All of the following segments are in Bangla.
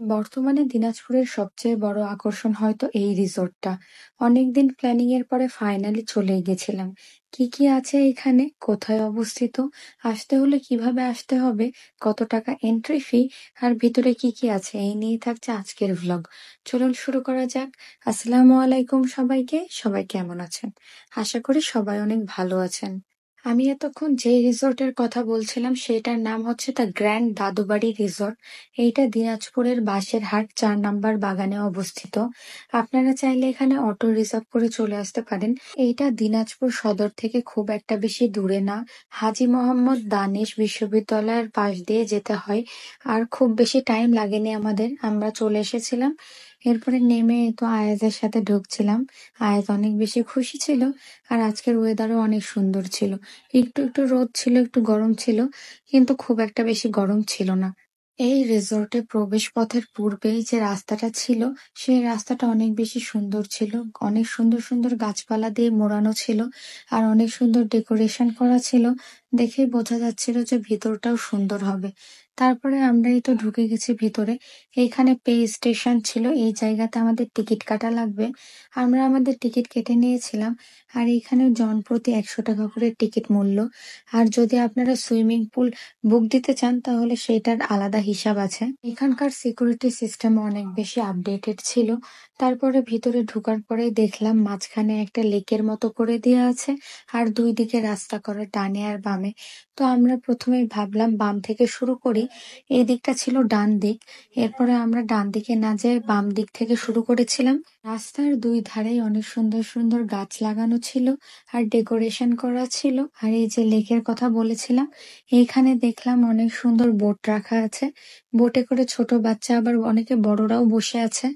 বর্তমানে দিনাজপুরের সবচেয়ে বড় আকর্ষণ হয়তো এই রিসোর্টটা। অনেকদিন প্ল্যানিং এর পরে ফাইনালি চলেই গেছিলাম। কি কি আছে এখানে, কোথায় অবস্থিত, আসতে হলে কিভাবে আসতে হবে, কত টাকা এন্ট্রি ফি, আর ভিতরে কি কি আছে এই নিয়ে থাকছে আজকের ভ্লগ। চলুন শুরু করা যাক। আসসালামু আলাইকুম সবাইকে। সবাই কেমন আছেন? আশা করি সবাই অনেক ভালো আছেন। আমি এতক্ষণ যে রিসোর্টের কথা বলছিলাম সেটার নাম হচ্ছে দ্য গ্র্যান্ড দাদুবাড়ি রিসোর্ট। এইটা দিনাজপুরের বাসেরহাট ৪ নম্বর বাগানে অবস্থিত। আপনারা চাইলে এখানে অটো রিজার্ভ করে চলে আসতে পারেন। এইটা দিনাজপুর সদর থেকে খুব একটা বেশি দূরে না। হাজী মোহাম্মদ দানিশ বিশ্ববিদ্যালয়ের পাশ দিয়ে যেতে হয়। আর খুব বেশি টাইম লাগেনি আমাদের, আমরা চলে এসেছিলাম। এরপরে নেমে তো আয়াজের সাথে ঢুকছিলাম। আয়াজ অনেক বেশি খুশি ছিল। আর আজকের ওয়েদারও অনেক সুন্দর ছিল। একটু একটু রোদ ছিল, একটু গরম ছিল, কিন্তু খুব একটা বেশি গরম ছিল না। এই রিসোর্টে প্রবেশ পথের পূর্বেই যে রাস্তাটা ছিল, সেই রাস্তাটা অনেক বেশি সুন্দর ছিল। অনেক সুন্দর সুন্দর গাছপালা দিয়ে মোড়ানো ছিল, আর অনেক সুন্দর ডেকোরেশন করা ছিল। দেখেই বোঝা যাচ্ছিল যে ভিতরটাও সুন্দর হবে। তারপরে আমরাই তো ঢুকে গেছি ভিতরে। এইখানে পে স্টেশন ছিল, এই জায়গাতে আমাদের টিকিট কাটা লাগবে। আমরা আমাদের টিকিট কেটে নিয়েছিলাম। আর এইখানে জনপ্রতি ১০০ টাকা করে টিকিট মূল্য। আর যদি আপনারা সুইমিং পুল বুক দিতে চান তাহলে সেটার আলাদা হিসাব আছে। এখানকার সিকিউরিটি সিস্টেম অনেক বেশি আপডেটেড ছিল। তারপরে ভিতরে ঢোকার পরেই দেখলাম মাঝখানে একটা লেকের মতো করে দেওয়া আছে, আর দুই দিকে রাস্তা করা, ডানে আর বামে। তো আমরা প্রথমেই ভাবলাম বাম থেকে শুরু করি। এই দিকটা ছিল ডান দিক। এরপরে আমরা ডান দিকে না যেয়ে বাম দিক থেকে শুরু করেছিলাম। রাস্তার দুই ধারেই অনেক সুন্দর সুন্দর গাছ লাগানো ছিল, আর ডেকোরেশন করা ছিল। আর এই যে লেকের কথা বলেছিলাম, এইখানে দেখলাম অনেক সুন্দর বোট রাখা আছে। বোটে করে ছোট বাচ্চা আবার অনেকে বড়রাও বসে আছে।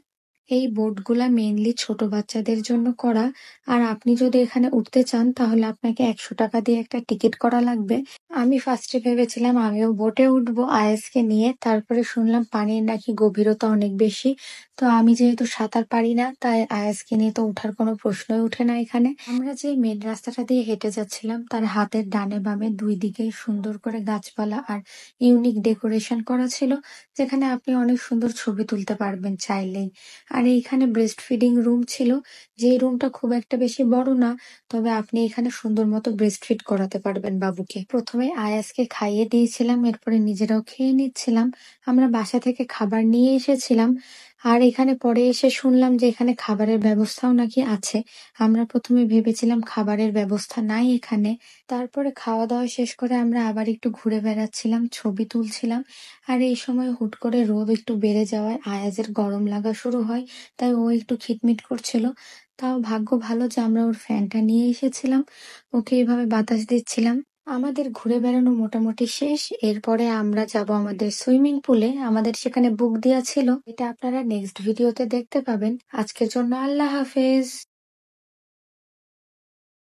এই বোটগুলা মেইনলি ছোট বাচ্চাদের জন্য করা। আর আপনি যদি এখানে উঠতে চান তাহলে আপনাকে ১০০ টাকা দিয়ে একটা টিকিট করা লাগবে। আমি ফার্স্টে ভেবেছিলাম আমিও বোটে উঠবো আয়েশকে নিয়ে, তারপরে শুনলাম পানির নাকি গভীরতা অনেক বেশি। তো আমি যেহেতু সাঁতার পারি না, তাই আয়েশকে নিয়ে তো ওঠার কোনো প্রশ্নই ওঠে না এখানে। আমরা যে মেন রাস্তাটা দিয়ে হেঁটে যাচ্ছিলাম তার হাতের ডানে বামে দুই দিকে সুন্দর করে গাছপালা আর ইউনিক ডেকোরেশন করা ছিল, যেখানে আপনি অনেক সুন্দর ছবি তুলতে পারবেন চাইলেই। আর এইখানে ব্রেস্ট ফিডিং রুম ছিল, যে রুমটা খুব একটা বেশি বড় না, তবে আপনি এখানে সুন্দর মতো ব্রেস্ট ফিড করাতে পারবেন বাবুকে। প্রথমে আয়াসকে খাইয়ে দিয়েছিলাম, এরপরে নিজেরাও খেয়ে নিচ্ছিলাম। আমরা বাসা থেকে খাবার নিয়ে এসেছিলাম। আর এখানে পরে এসে শুনলাম যে এখানে খাবারের ব্যবস্থাও নাকি আছে। আমরা প্রথমে ভেবেছিলাম খাবারের ব্যবস্থা নাই এখানে। তারপরে খাওয়া দাওয়া শেষ করে আমরা আবার একটু ঘুরে বেড়াচ্ছিলাম, ছবি তুলছিলাম। আর এই সময় হুট করে রোদ একটু বেড়ে যাওয়ায় আয়াজের গরম লাগা শুরু হয়, তাই ও একটু খিটমিট করছিল। তাও ভাগ্য ভালো যে আমরা ওর ফ্যানটা নিয়ে এসেছিলাম, ওকে এইভাবে বাতাস দিচ্ছিলাম। আমাদের ঘুরে বেড়ানো মোটামুটি শেষ। এরপরে আমরা যাব আমাদের সুইমিং পুলে, আমাদের সেখানে বুক দেওয়া ছিল। এটা আপনারা নেক্সট ভিডিওতে দেখতে পাবেন। আজকের জন্য আল্লাহ হাফেজ।